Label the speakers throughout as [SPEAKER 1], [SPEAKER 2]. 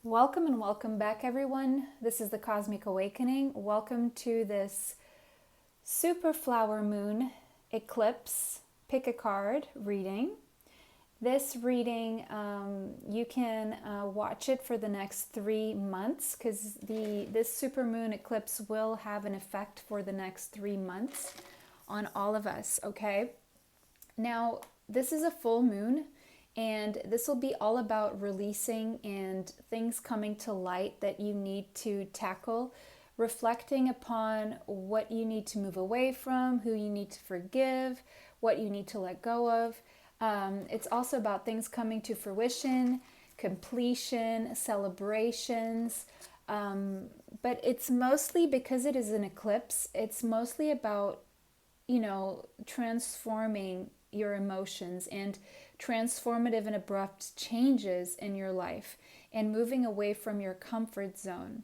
[SPEAKER 1] Welcome and welcome back, everyone. This is the Cosmic Awakening. Welcome to this super flower moon eclipse pick a card reading. This reading, you can watch it for the next 3 months because this super moon eclipse will have an effect for the next 3 months on all of us, okay? Now, this is a full moon, and this will be all about releasing and things coming to light that you need to tackle, reflecting upon what you need to move away from, who you need to forgive, what you need to let go of. It's also about things coming to fruition, completion, celebrations. But it's mostly, because it is an eclipse, it's mostly about, transforming your emotions and transformative and abrupt changes in your life and moving away from your comfort zone.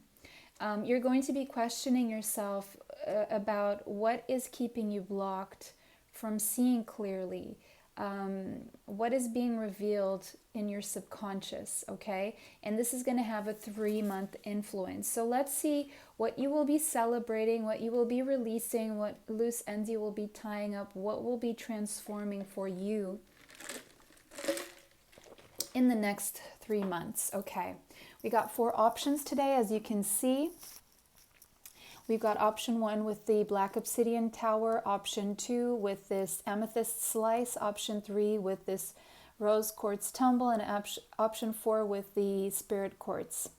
[SPEAKER 1] You're going to be questioning yourself about what is keeping you blocked from seeing clearly. What is being revealed in your subconscious, okay? And this is going to have a 3-month influence. So let's see what you will be celebrating, what you will be releasing, what loose ends you will be tying up, what will be transforming for you in the next 3 months. Okay, we got 4 options today, as you can see. We've got option 1 with the black obsidian tower, option 2 with this amethyst slice, option 3 with this rose quartz tumble, and option 4 with the spirit quartz.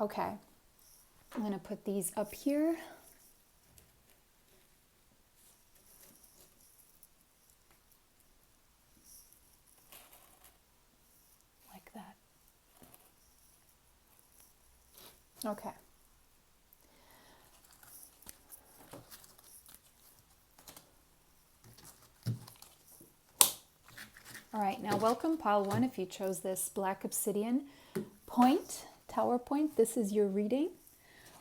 [SPEAKER 1] Okay, I'm going to put these up here. Like that. Okay. All right, now welcome pile 1 if you chose this black obsidian point, tower point. This is your reading.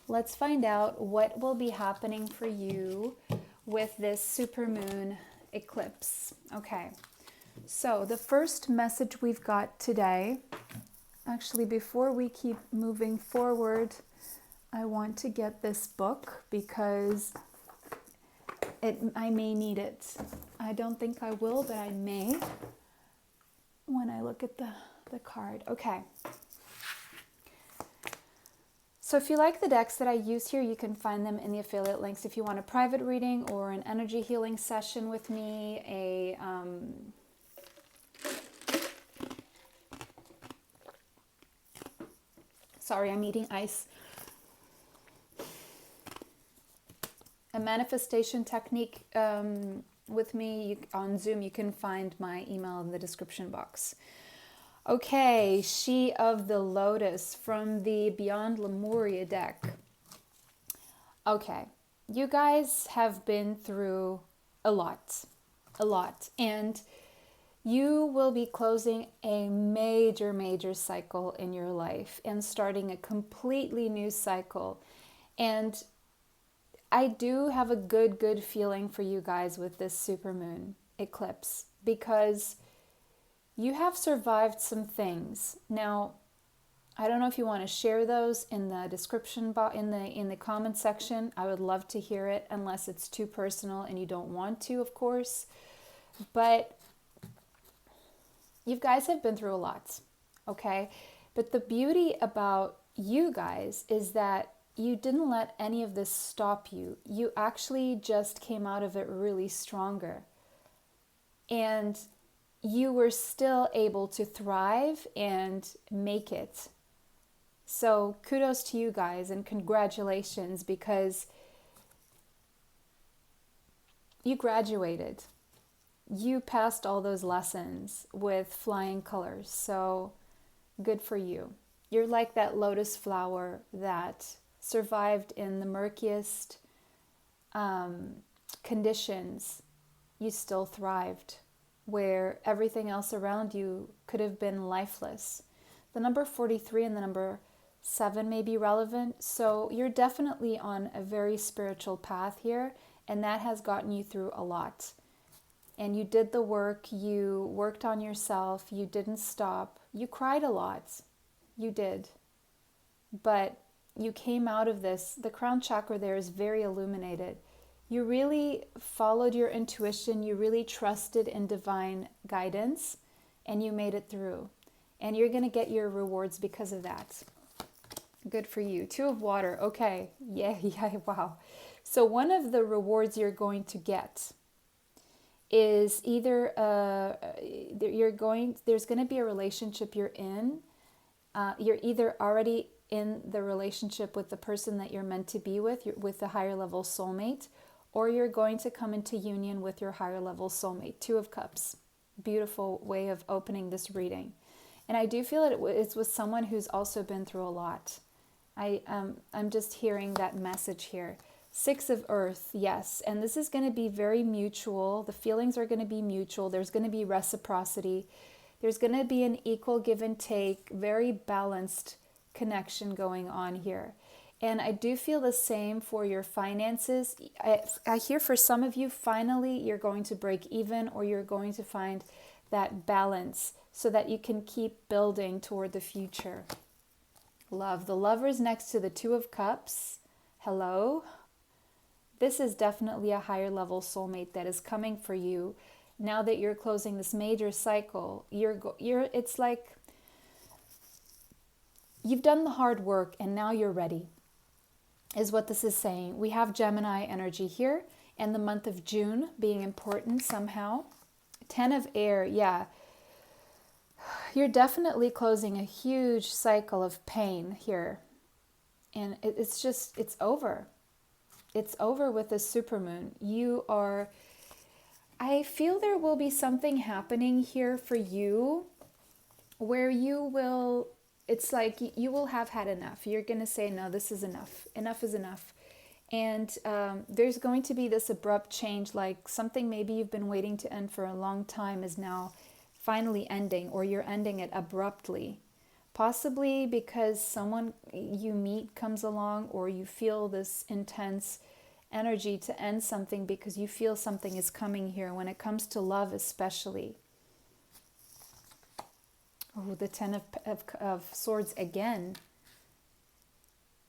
[SPEAKER 1] Let's find out what will be happening for you with this supermoon eclipse. Okay, so the first message we've got today, actually before we keep moving forward, I want to get this book because I may need it. I don't think I will, but I may when I look at the card. Okay. So if you like the decks that I use here, you can find them in the affiliate links. If you want a private reading or an energy healing session with me, sorry, I'm eating ice. A manifestation technique with me on Zoom, you can find my email in the description box. Okay, She of the Lotus from the Beyond Lemuria deck. Okay, you guys have been through a lot, and you will be closing a major cycle in your life and starting a completely new cycle. And I do have a good feeling for you guys with this supermoon eclipse because you have survived some things. Now, I don't know if you want to share those in the description box, in the comment section. I would love to hear it, unless it's too personal and you don't want to, of course. But you guys have been through a lot, okay? But the beauty about you guys is that you didn't let any of this stop you. You actually just came out of it really stronger. And you were still able to thrive and make it. So kudos to you guys and congratulations, because you graduated. You passed all those lessons with flying colors. So good for you. You're like that lotus flower that survived in the murkiest conditions. You still thrived, where everything else around you could have been lifeless. The number 43 and the number 7 may be relevant. So you're definitely on a very spiritual path here, and that has gotten you through a lot. And you did the work, you worked on yourself, you didn't stop. You cried a lot. You did. but you came out of this. The crown chakra there is very illuminated. You really followed your intuition. You really trusted in divine guidance, and you made it through. And you're going to get your rewards because of that. Good for you. 2 of water. Okay. Yeah, wow. So one of the rewards you're going to get is either there's going to be a relationship you're in. You're either already in the relationship with the person that you're meant to be with the higher level soulmate, or you're going to come into union with your higher level soulmate. 2 of Cups. Beautiful way of opening this reading. And I do feel it's with someone who's also been through a lot. I'm just hearing that message here. 6 of Earth, yes. And this is going to be very mutual. The feelings are going to be mutual. There's going to be reciprocity. There's going to be an equal give and take, very balanced connection going on here. And I do feel the same for your finances. I hear for some of you, finally, you're going to break even, or you're going to find that balance so that you can keep building toward the future. Love. The Lover's next to the 2 of Cups. Hello. This is definitely a higher level soulmate that is coming for you. Now that you're closing this major cycle, it's like you've done the hard work and now you're ready, is what this is saying. We have Gemini energy here, and the month of June being important somehow. 10 of Air, yeah. You're definitely closing a huge cycle of pain here. And it's over. It's over with the supermoon. I feel there will be something happening here for you where it's like you will have had enough. You're going to say, no, this is enough. Enough is enough. And there's going to be this abrupt change, like something maybe you've been waiting to end for a long time is now finally ending, or you're ending it abruptly. Possibly because someone you meet comes along, or you feel this intense energy to end something because you feel something is coming here when it comes to love especially. Oh, the 10 of Swords again.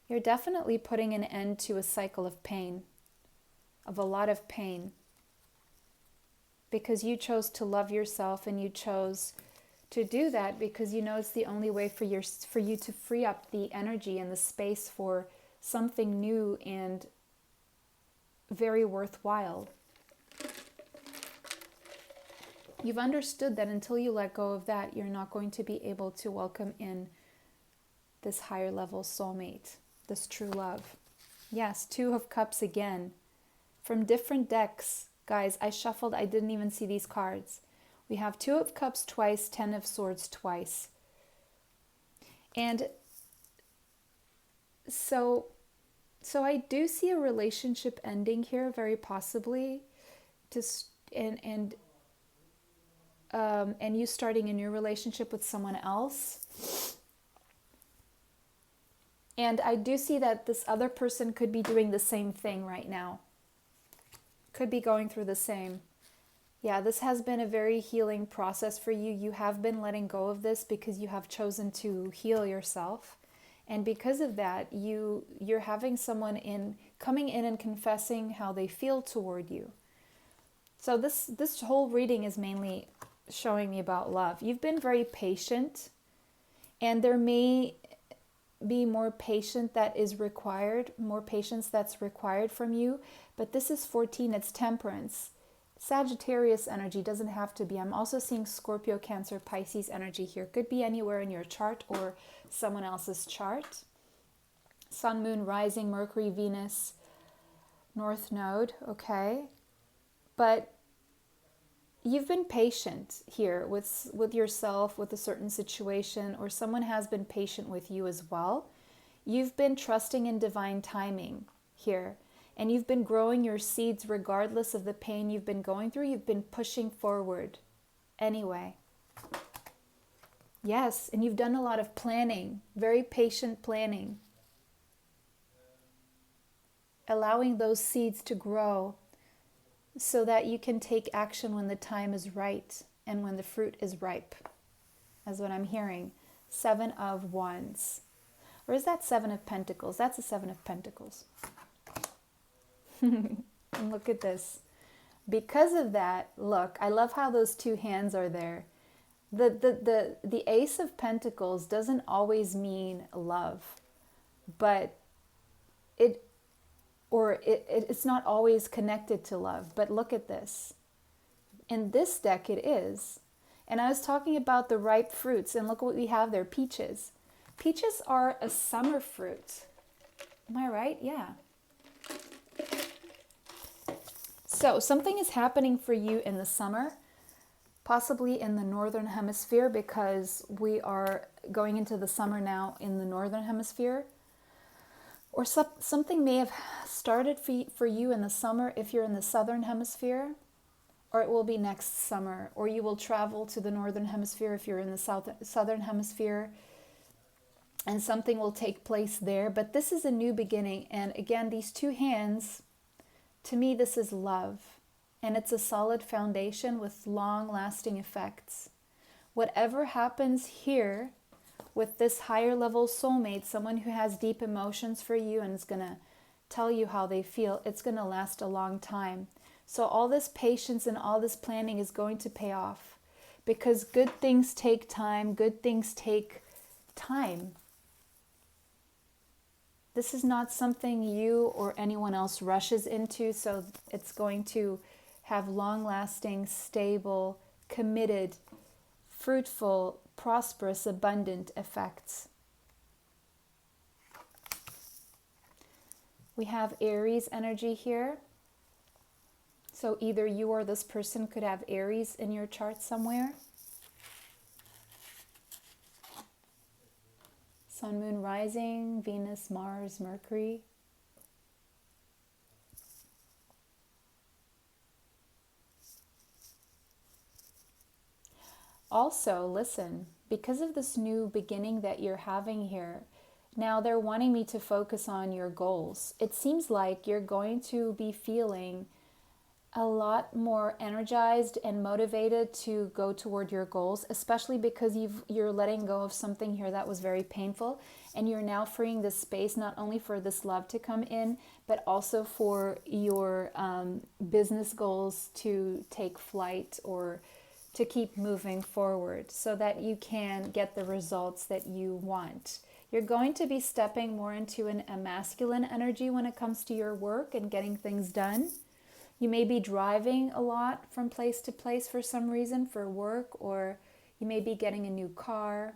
[SPEAKER 1] You're definitely putting an end to a cycle of pain, of a lot of pain, because you chose to love yourself, and you chose to do that because you know it's the only way for you to free up the energy and the space for something new and very worthwhile. You've understood that until you let go of that, you're not going to be able to welcome in this higher level soulmate, this true love. Yes, 2 of Cups again. From different decks, guys, I shuffled, I didn't even see these cards. We have 2 of Cups twice, 10 of Swords twice. And so I do see a relationship ending here, very possibly, and you starting a new relationship with someone else. And I do see that this other person could be doing the same thing right now. Could be going through the same. Yeah, this has been a very healing process for you. You have been letting go of this because you have chosen to heal yourself. And because of that, you're having someone coming in and confessing how they feel toward you. So this whole reading is mainly showing me about love. You've been very patient, and there may be more patience that's required from you, but this is 14, it's Temperance. Sagittarius energy doesn't have to be. I'm also seeing Scorpio, Cancer, Pisces energy here. Could be anywhere in your chart or someone else's chart. Sun, Moon, Rising, Mercury, Venus, North Node, okay. But you've been patient here with yourself, with a certain situation, or someone has been patient with you as well. You've been trusting in divine timing here. And you've been growing your seeds regardless of the pain you've been going through. You've been pushing forward anyway. Yes, and you've done a lot of planning, very patient planning. Allowing those seeds to grow so that you can take action when the time is right and when the fruit is ripe. That's what I'm hearing. 7 of Wands. Or is that Seven of Pentacles? That's a Seven of Pentacles. And look at this. Because of that, look, I love how those two hands are there. The Ace of Pentacles doesn't always mean love, but it's not always connected to love. But look at this. In this deck it is. And I was talking about the ripe fruits, and look what we have there, peaches. Peaches are a summer fruit. Am I right? Yeah. So something is happening for you in the summer, possibly in the northern hemisphere, because we are going into the summer now in the northern hemisphere. Or something may have started for you in the summer if you're in the southern hemisphere, or it will be next summer, or you will travel to the northern hemisphere if you're in the southern hemisphere, and something will take place there. But this is a new beginning, and again, these two hands, to me, this is love, and it's a solid foundation with long-lasting effects. Whatever happens here with this higher level soulmate, someone who has deep emotions for you and is going to tell you how they feel, it's going to last a long time. So all this patience and all this planning is going to pay off, because good things take time. Good things take time. This is not something you or anyone else rushes into, so it's going to have long-lasting, stable, committed, fruitful, prosperous, abundant effects. We have Aries energy here. So either you or this person could have Aries in your chart somewhere. Sun, Moon, Rising, Venus, Mars, Mercury. Also, listen, because of this new beginning that you're having here, now they're wanting me to focus on your goals. It seems like you're going to be feeling a lot more energized and motivated to go toward your goals, especially because you're letting go of something here that was very painful, and you're now freeing this space not only for this love to come in, but also for your business goals to take flight or to keep moving forward so that you can get the results that you want. You're going to be stepping more into a masculine energy when it comes to your work and getting things done. You may be driving a lot from place to place for some reason, for work, or you may be getting a new car.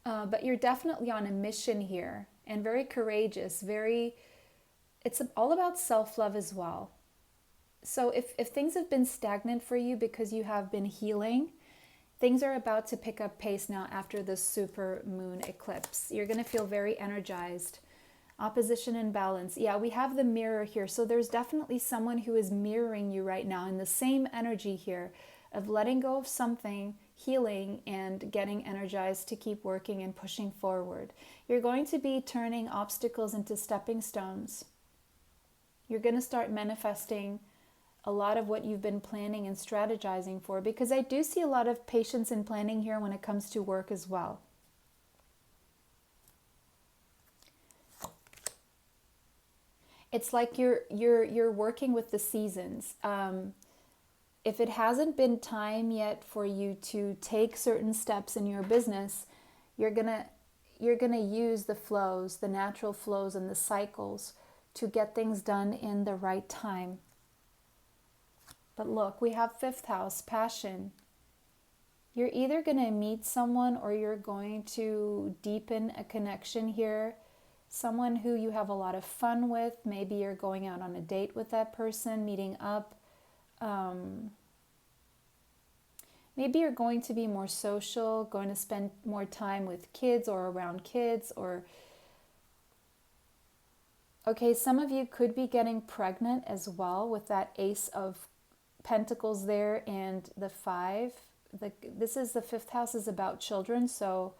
[SPEAKER 1] But you're definitely on a mission here, and very courageous. It's all about self-love as well. So if things have been stagnant for you because you have been healing, things are about to pick up pace now after this super moon eclipse. You're going to feel very energized. Opposition and balance. Yeah, we have the mirror here. So there's definitely someone who is mirroring you right now in the same energy here of letting go of something, healing, and getting energized to keep working and pushing forward. You're going to be turning obstacles into stepping stones. You're going to start manifesting a lot of what you've been planning and strategizing for, because I do see a lot of patience and planning here when it comes to work as well. It's like you're working with the seasons. If it hasn't been time yet for you to take certain steps in your business, you're gonna use the flows, the natural flows and the cycles to get things done in the right time. But look, we have fifth house, passion. You're either going to meet someone or you're going to deepen a connection here. Someone who you have a lot of fun with. Maybe you're going out on a date with that person, meeting up. Maybe you're going to be more social, going to spend more time with kids or around kids. Okay, some of you could be getting pregnant as well with that Ace of Pentacles there and the 5. This is the fifth house is about children, so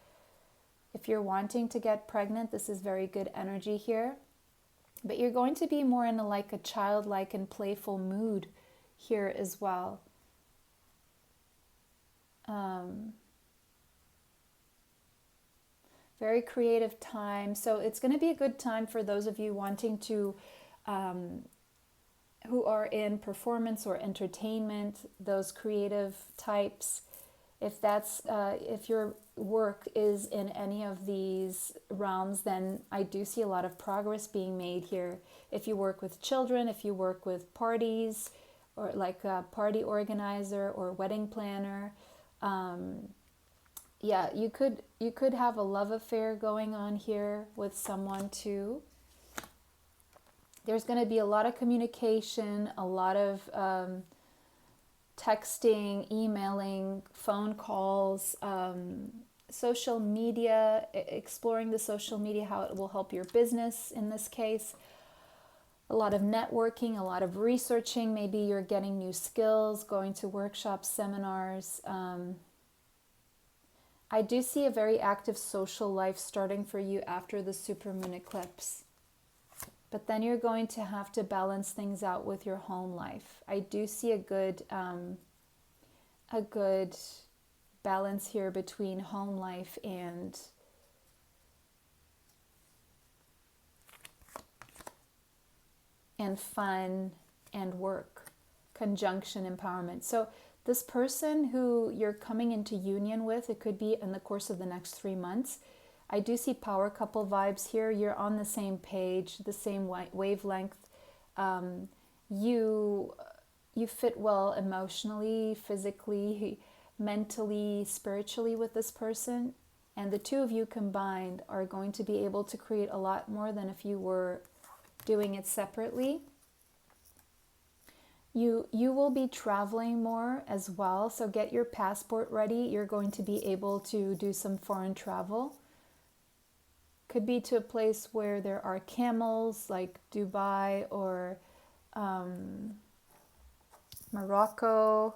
[SPEAKER 1] if you're wanting to get pregnant, this is very good energy here. But you're going to be more in a childlike and playful mood here as well. Very creative time. So it's going to be a good time for those of you wanting to, who are in performance or entertainment, those creative types. If that's if your work is in any of these realms, then I do see a lot of progress being made here. If you work with children, if you work with parties, or like a party organizer or wedding planner, yeah, you could have a love affair going on here with someone too. There's going to be a lot of communication, a lot of texting, emailing, phone calls, social media, exploring the social media, how it will help your business in this case. A lot of networking, a lot of researching. Maybe you're getting new skills, going to workshops, seminars. I do see a very active social life starting for you after the supermoon eclipse. But then you're going to have to balance things out with your home life. I do see a good balance here between home life and fun and work, conjunction, empowerment. So this person who you're coming into union with, it could be in the course of the next 3 months. I do see power couple vibes here. You're on the same page, the same wavelength. You fit well emotionally, physically, mentally, spiritually with this person. And the two of you combined are going to be able to create a lot more than if you were doing it separately. You will be traveling more as well. So get your passport ready. You're going to be able to do some foreign travel. Could be to a place where there are camels, like Dubai or Morocco,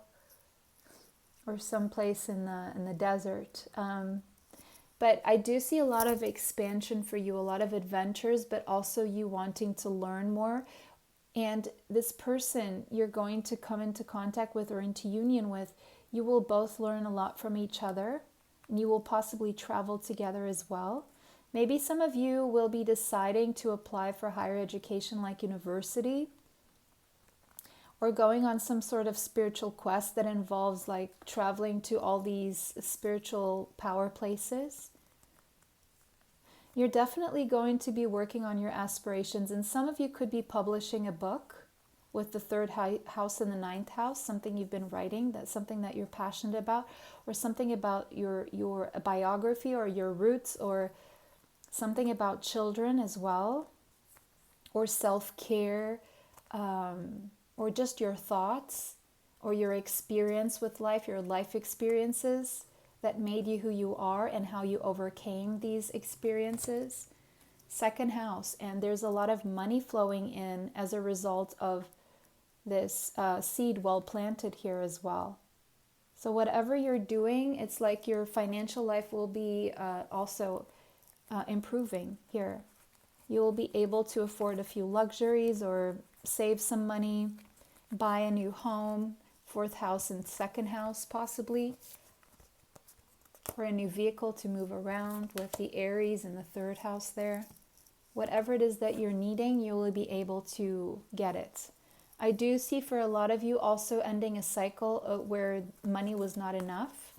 [SPEAKER 1] or someplace in the desert. But I do see a lot of expansion for you, a lot of adventures, but also you wanting to learn more. And this person you're going to come into contact with or into union with, you will both learn a lot from each other, and you will possibly travel together as well. Maybe some of you will be deciding to apply for higher education like university, or going on some sort of spiritual quest that involves like traveling to all these spiritual power places. You're definitely going to be working on your aspirations, and some of you could be publishing a book with the third house and the ninth house, something you've been writing, that's something that you're passionate about, or something about your biography or your roots, or something about children as well, or self-care, or just your thoughts or your experience with life, your life experiences that made you who you are and how you overcame these experiences. Second house, and there's a lot of money flowing in as a result of this seed well planted here as well. So whatever you're doing, it's like your financial life will be also improving here. You will be able to afford a few luxuries or save some money, buy a new home, fourth house and second house possibly, or a new vehicle to move around with the Aries in the third house there. Whatever it is that you're needing, you will be able to get it. I do see for a lot of you also ending a cycle where money was not enough.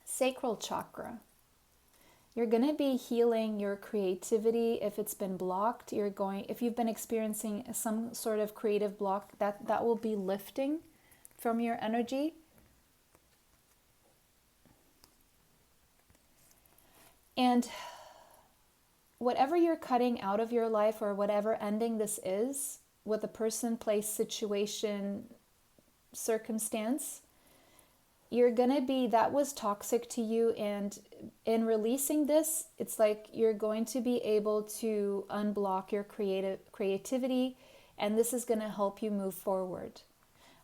[SPEAKER 1] Sacral chakra. You're going to be healing your creativity if it's been blocked. If you've been experiencing some sort of creative block, that will be lifting from your energy. And whatever you're cutting out of your life, or whatever ending this is, with a person, place, situation, circumstance, that was toxic to you, and in releasing this, it's like you're going to be able to unblock your creativity, and this is going to help you move forward.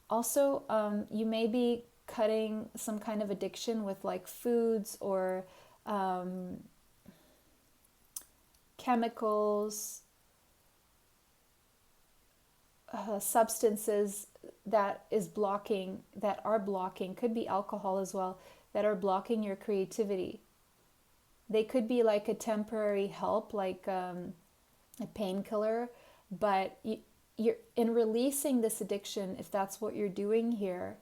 [SPEAKER 1] Also, you may be cutting some kind of addiction with like foods or chemicals, substances that are blocking, could be alcohol as well, that are blocking your creativity. They could be like a temporary help, like a painkiller, but you're in releasing this addiction, if that's what you're doing here,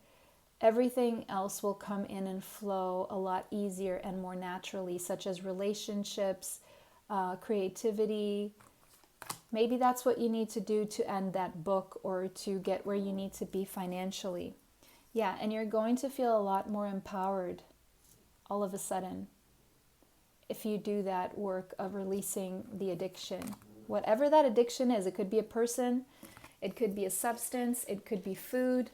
[SPEAKER 1] everything else will come in and flow a lot easier and more naturally, such as relationships, creativity. Maybe that's what you need to do to end that book or to get where you need to be financially. Yeah, and you're going to feel a lot more empowered all of a sudden if you do that work of releasing the addiction. Whatever that addiction is, it could be a person, it could be a substance, it could be food.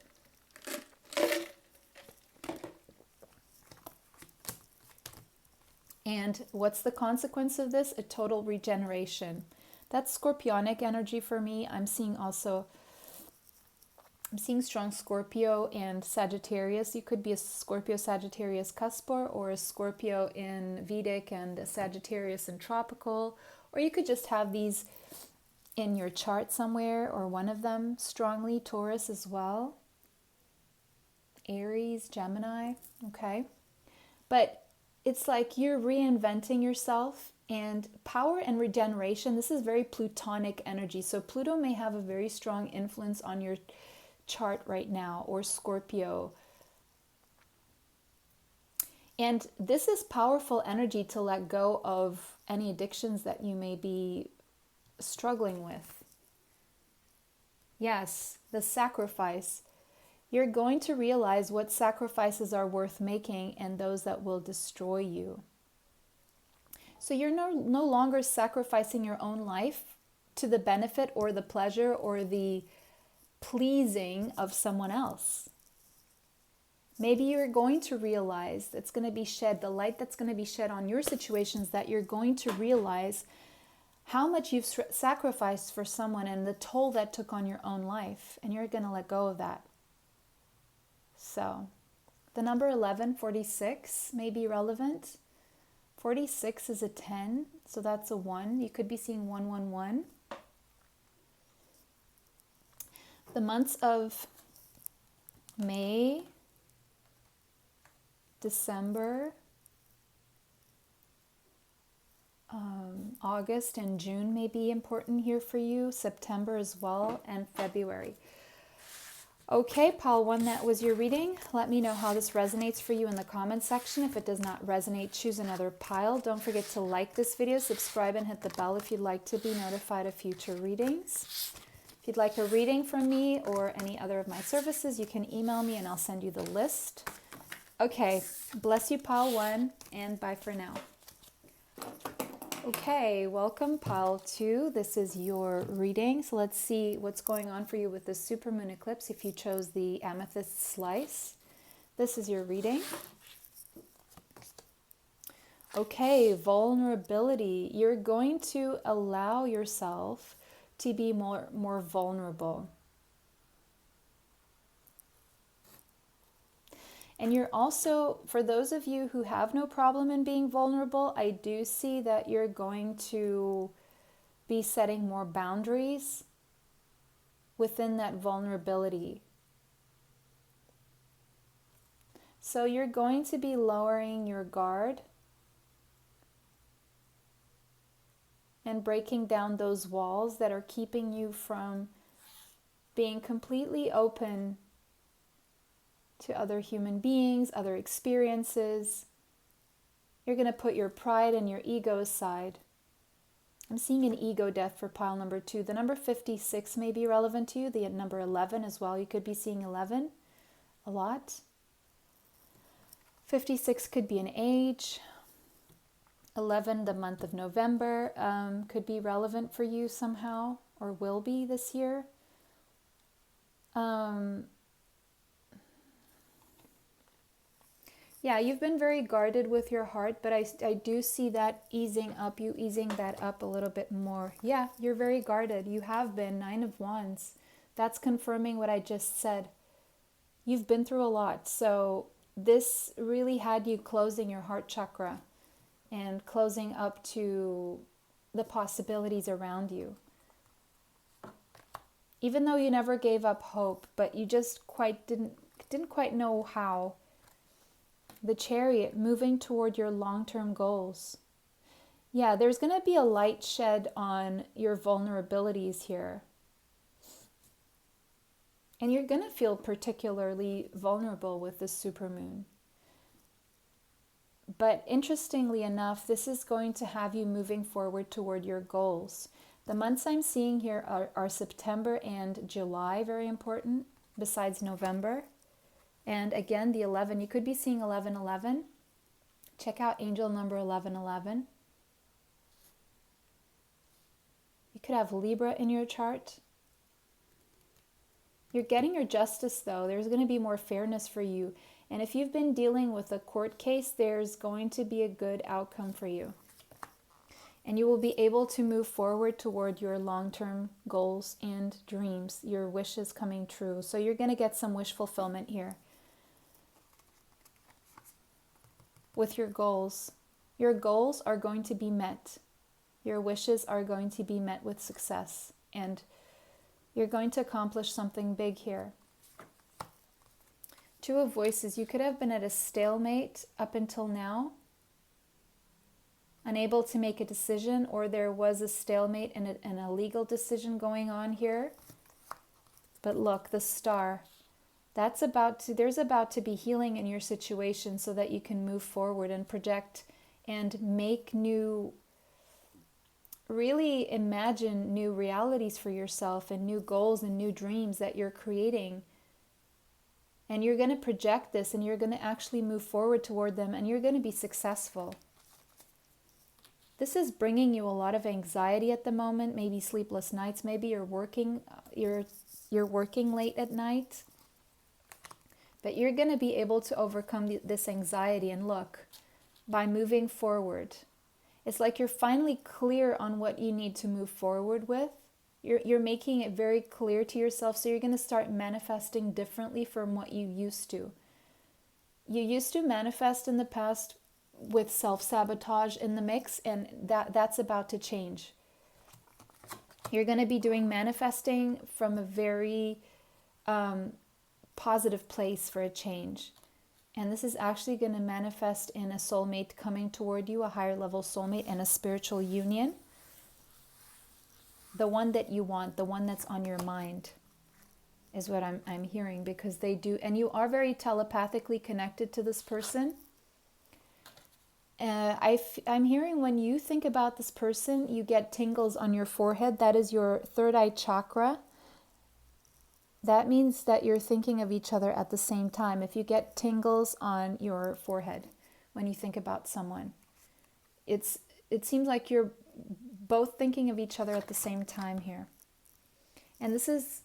[SPEAKER 1] And what's the consequence of this? A total regeneration. That's Scorpionic energy for me. I'm seeing strong Scorpio and Sagittarius. You could be a Scorpio Sagittarius Cuspar, or a Scorpio in Vedic and a Sagittarius in Tropical, or you could just have these in your chart somewhere, or one of them strongly. Taurus as well, Aries, Gemini. Okay, but it's like you're reinventing yourself. And power and regeneration, this is very Plutonic energy. So Pluto may have a very strong influence on your chart right now, or Scorpio. And this is powerful energy to let go of any addictions that you may be struggling with. Yes, the sacrifice. You're going to realize what sacrifices are worth making and those that will destroy you. So you're no longer sacrificing your own life to the benefit or the pleasure or the pleasing of someone else. Maybe you're going to realize that's going to be shed, the light that's going to be shed on your situations, that you're going to realize how much you've sacrificed for someone and the toll that took on your own life, and you're going to let go of that. So the number 1146 may be relevant. 46 is a 10, so that's a 1. You could be seeing 111. The months of May, December, August and June may be important here for you. September as well, and February. Okay, pile 1, that was your reading. Let me know how this resonates for you in the comments section. If it does not resonate, choose another pile. Don't forget to like this video, subscribe, and hit the bell if you'd like to be notified of future readings. If you'd like a reading from me or any other of my services, you can email me and I'll send you the list. Okay, bless you, pile 1, and bye for now. Okay, welcome pile 2. This is your reading. So let's see what's going on for you with this supermoon eclipse if you chose the amethyst slice. This is your reading. Okay, vulnerability. You're going to allow yourself to be more vulnerable. And you're also, for those of you who have no problem in being vulnerable, I do see that you're going to be setting more boundaries within that vulnerability. So you're going to be lowering your guard and breaking down those walls that are keeping you from being completely open to other human beings, other experiences. You're going to put your pride and your ego aside. I'm seeing an ego death for pile number 2. The number 56 may be relevant to you. The number 11 as well. You could be seeing 11 a lot. 56 could be an age. 11, the month of November, could be relevant for you somehow, or will be this year. Yeah, you've been very guarded with your heart, but I do see that easing up, you easing that up a little bit more. Yeah, you're very guarded. You have been. 9 of Wands. That's confirming what I just said. You've been through a lot. So this really had you closing your heart chakra and closing up to the possibilities around you. Even though you never gave up hope, but you just didn't quite know how. The Chariot, moving toward your long-term goals. Yeah, there's going to be a light shed on your vulnerabilities here. And you're going to feel particularly vulnerable with this supermoon. But interestingly enough, this is going to have you moving forward toward your goals. The months I'm seeing here are September and July, very important, besides November. And again, the 11, you could be seeing 1111. Check out angel number 1111. You could have Libra in your chart. You're getting your justice though. There's going to be more fairness for you. And if you've been dealing with a court case, there's going to be a good outcome for you. And you will be able to move forward toward your long-term goals and dreams, your wishes coming true. So you're going to get some wish fulfillment here. With your goals are going to be met. Your wishes are going to be met with success. And you're going to accomplish something big here. Two of Voices, you could have been at a stalemate up until now, unable to make a decision, or there was a stalemate and a legal decision going on here. But look, the Star, there's about to be healing in your situation so that you can move forward and project and make really imagine new realities for yourself and new goals and new dreams that you're creating. And you're going to project this and you're going to actually move forward toward them and you're going to be successful. This is bringing you a lot of anxiety at the moment, maybe sleepless nights, maybe you're working late at night. But you're going to be able to overcome this anxiety. And look, by moving forward, it's like you're finally clear on what you need to move forward with. You're making it very clear to yourself, so you're going to start manifesting differently from what you used to. You used to manifest in the past with self-sabotage in the mix, and that's about to change. You're going to be doing manifesting from a very positive place for a change. And this is actually going to manifest in a soulmate coming toward you, a higher level soulmate, and a spiritual union. The one that you want, the one that's on your mind, is what I'm hearing, because they do, and you are very telepathically connected to this person. I'm hearing when you think about this person, you get tingles on your forehead. That is your third eye chakra. That means that you're thinking of each other at the same time. If you get tingles on your forehead when you think about someone, it seems like you're both thinking of each other at the same time here. And this is,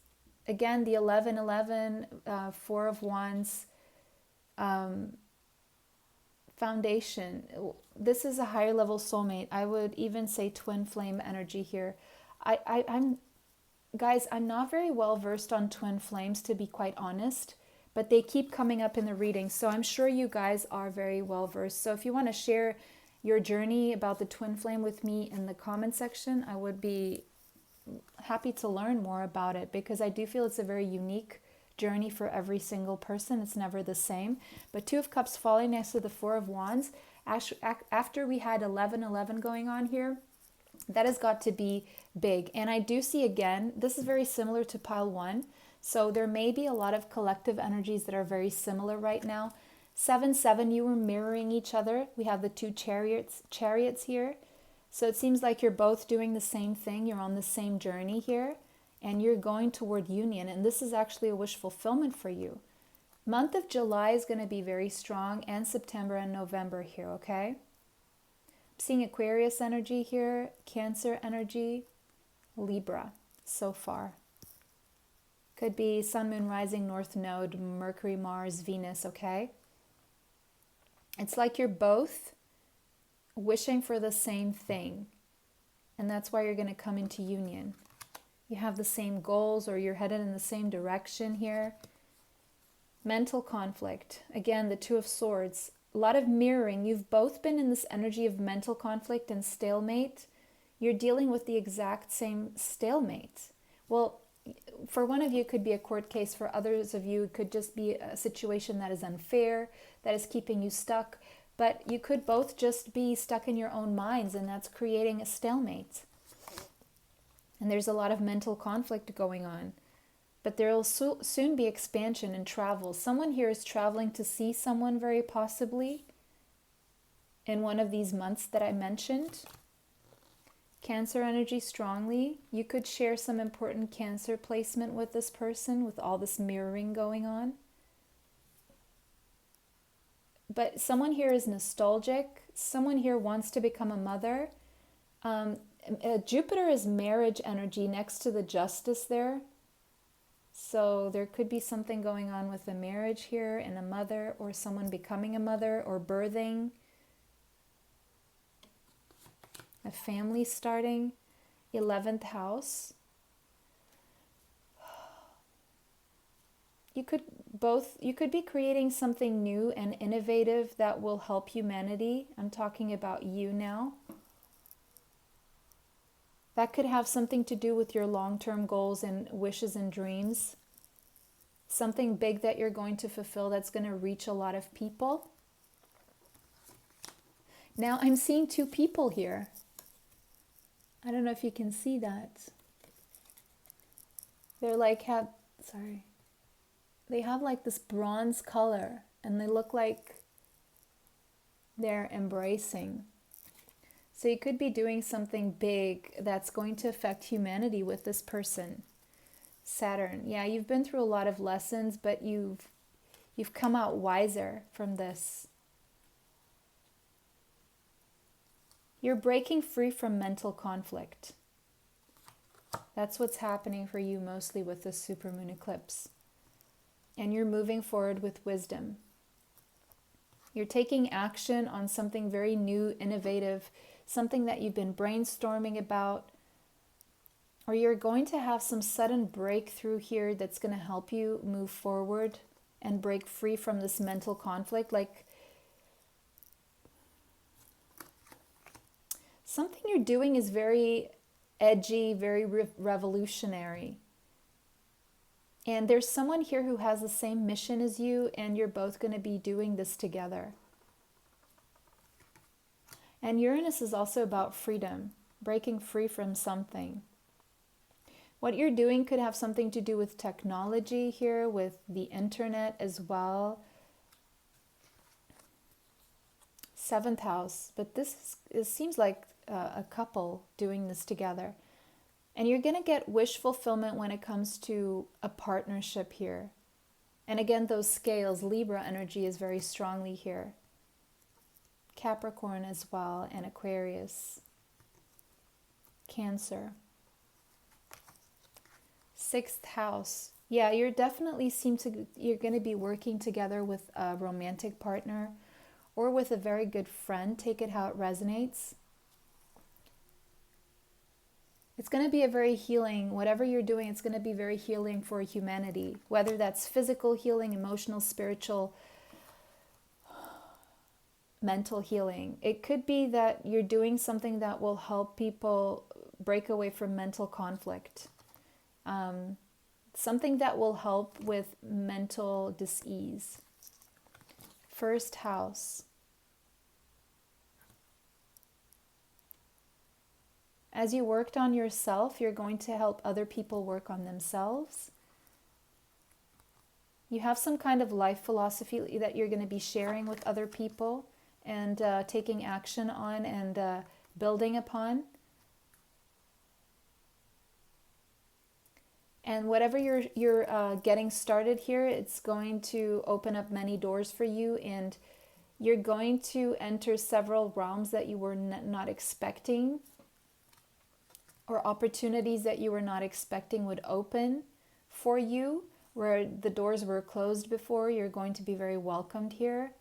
[SPEAKER 1] again, the 1111, Four of Wands foundation. This is a higher level soulmate. I would even say twin flame energy here. Guys, I'm not very well versed on twin flames, to be quite honest, but they keep coming up in the reading. So I'm sure you guys are very well versed. So if you want to share your journey about the twin flame with me in the comment section, I would be happy to learn more about it, because I do feel it's a very unique journey for every single person. It's never the same. But Two of Cups falling next to the Four of Wands, after we had 1111 going on here, that has got to be big. And I do see, again, this is very similar to pile 1. So there may be a lot of collective energies that are very similar right now. 7-7, you were mirroring each other. We have the two chariots here. So it seems like you're both doing the same thing. You're on the same journey here. And you're going toward union. And this is actually a wish fulfillment for you. Month of July is going to be very strong, and September and November here, okay? I'm seeing Aquarius energy here, Cancer energy, Libra so far. Could be Sun, Moon, Rising, North Node, Mercury, Mars, Venus, okay? It's like you're both wishing for the same thing. And that's why you're going to come into union. You have the same goals, or you're headed in the same direction here. Mental conflict. Again, the Two of Swords. A lot of mirroring. You've both been in this energy of mental conflict and stalemate. You're dealing with the exact same stalemate. Well, for one of you, it could be a court case. For others of you, it could just be a situation that is unfair, that is keeping you stuck. But you could both just be stuck in your own minds, and that's creating a stalemate. And there's a lot of mental conflict going on. But there will soon be expansion and travel. Someone here is traveling to see someone, very possibly, in one of these months that I mentioned. Cancer energy strongly. You could share some important Cancer placement with this person with all this mirroring going on. But someone here is nostalgic. Someone here wants to become a mother. Jupiter is marriage energy next to the Justice there. So there could be something going on with a marriage here and a mother, or someone becoming a mother, or birthing. A family starting. 11th house. You could be creating something new and innovative that will help humanity. I'm talking about you now. That could have something to do with your long-term goals and wishes and dreams. Something big that you're going to fulfill that's going to reach a lot of people. Now I'm seeing two people here. I don't know if you can see that. They're like they have like this bronze color, and they look like they're embracing. So you could be doing something big that's going to affect humanity with this person. Saturn. Yeah, you've been through a lot of lessons, but you've come out wiser from this. You're breaking free from mental conflict. That's what's happening for you mostly with this supermoon eclipse. And you're moving forward with wisdom. You're taking action on something very new, innovative, something that you've been brainstorming about, or you're going to have some sudden breakthrough here that's going to help you move forward and break free from this mental conflict. Like something you're doing is very edgy, very revolutionary. And there's someone here who has the same mission as you, and you're both going to be doing this together. And Uranus is also about freedom, breaking free from something. What you're doing could have something to do with technology here, with the internet as well. 7th house, but it seems like a couple doing this together. And you're going to get wish fulfillment when it comes to a partnership here. And again, those scales, Libra energy is very strongly here. Capricorn as well, and Aquarius. Cancer. 6th house. Yeah, you're definitely you're going to be working together with a romantic partner or with a very good friend. Take it how it resonates. It's going to be a very healing, whatever you're doing, it's going to be very healing for humanity, whether that's physical healing, emotional, spiritual, mental healing. It could be that you're doing something that will help people break away from mental conflict. Something that will help with mental dis-ease. 1st house. As you worked on yourself, you're going to help other people work on themselves. You have some kind of life philosophy that you're going to be sharing with other people and taking action on and building upon. And whatever you're getting started here, it's going to open up many doors for you, and you're going to enter several realms that you were not expecting, or opportunities that you were not expecting would open for you, where the doors were closed before. You're going to be very welcomed here.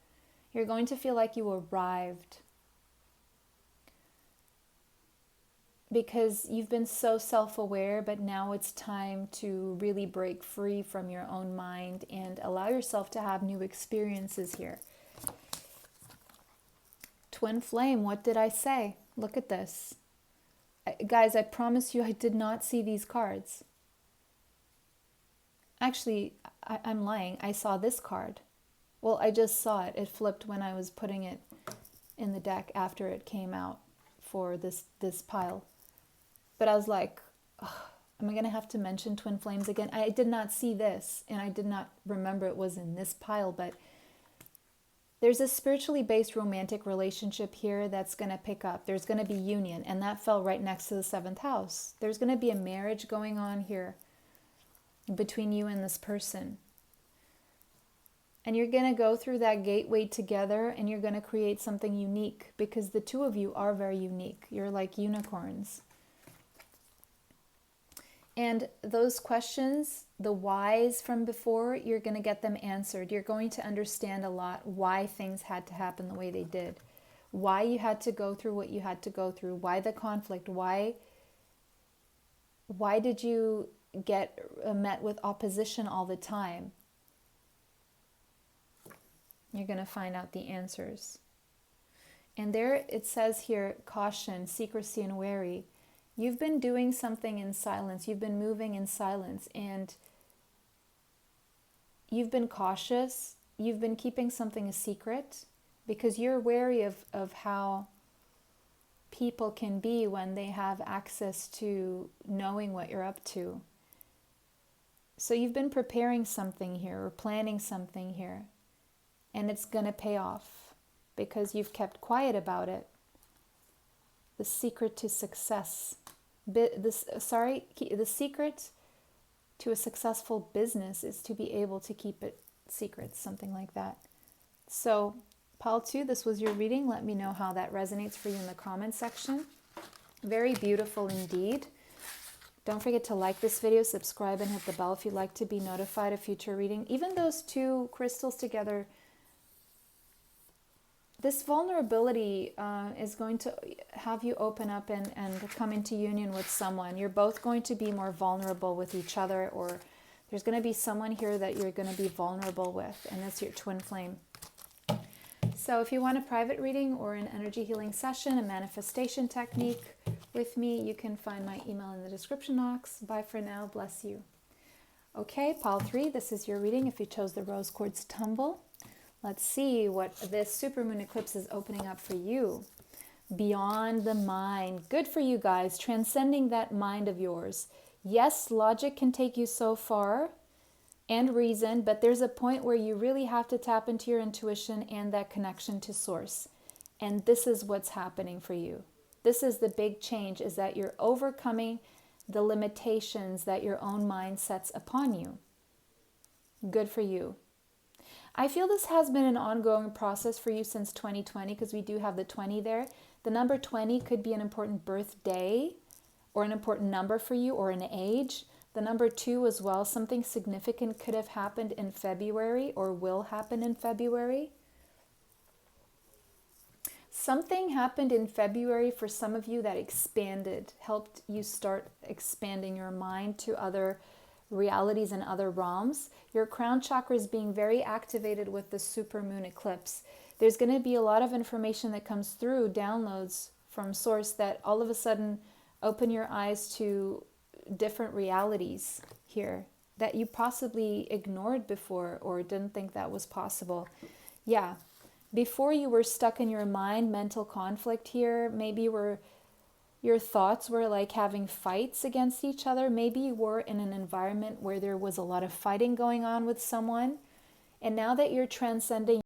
[SPEAKER 1] You're going to feel like you arrived, because you've been so self-aware, but now it's time to really break free from your own mind and allow yourself to have new experiences here. Twin flame, what did I say? Look at this. Guys, I promise you I did not see these cards. Actually, I'm lying. I saw this card. Well, I just saw it. It flipped when I was putting it. in the deck after it came out for this pile. But I was like, ugh, am I going to have to mention twin flames again? I did not see this, and I did not remember it was in this pile, but there's a spiritually based romantic relationship here that's going to pick up. There's going to be union, and that fell right next to the 7th house. There's going to be a marriage going on here between you and this person. And you're going to go through that gateway together, and you're going to create something unique, because the two of you are very unique. You're like unicorns. And those questions, the whys from before, you're going to get them answered. You're going to understand a lot why things had to happen the way they did, why you had to go through what you had to go through, why the conflict, why did you get met with opposition all the time. You're going to find out the answers. And there it says here, caution, secrecy, and wary. You've been doing something in silence. You've been moving in silence, and you've been cautious. You've been keeping something a secret because you're wary of how people can be when they have access to knowing what you're up to. So you've been preparing something here or planning something here, and it's going to pay off because you've kept quiet about it. The secret to success. The secret to a successful business is to be able to keep it secret, something like that. So, pile 2, this was your reading. Let me know how that resonates for you in the comment section. Very beautiful indeed. Don't forget to like this video, subscribe, and hit the bell if you'd like to be notified of future reading. Even those two crystals together, this vulnerability is going to have you open up and come into union with someone. You're both going to be more vulnerable with each other, or there's going to be someone here that you're going to be vulnerable with, and that's your twin flame. So if you want a private reading or an energy healing session, a manifestation technique with me, you can find my email in the description box. Bye for now. Bless you. Okay, pile 3, this is your reading if you chose the rose quartz tumble. Let's see what this supermoon eclipse is opening up for you. Beyond the mind. Good for you guys. Transcending that mind of yours. Yes, logic can take you so far and reason, but there's a point where you really have to tap into your intuition and that connection to source. And this is what's happening for you. This is the big change, is that you're overcoming the limitations that your own mind sets upon you. Good for you. I feel this has been an ongoing process for you since 2020, because we do have the 20 there. The number 20 could be an important birthday or an important number for you, or an age. The number 2 as well, something significant could have happened in February or will happen in February. Something happened in February for some of you that expanded, helped you start expanding your mind to other realities and other realms. Your crown chakra is being very activated with the supermoon eclipse. There's going to be a lot of information that comes through, downloads from source, that all of a sudden open your eyes to different realities here that you possibly ignored before or didn't think that was possible. Yeah, before you were stuck in your mind, mental conflict here. Maybe your thoughts were like having fights against each other. Maybe you were in an environment where there was a lot of fighting going on with someone. And now that you're transcending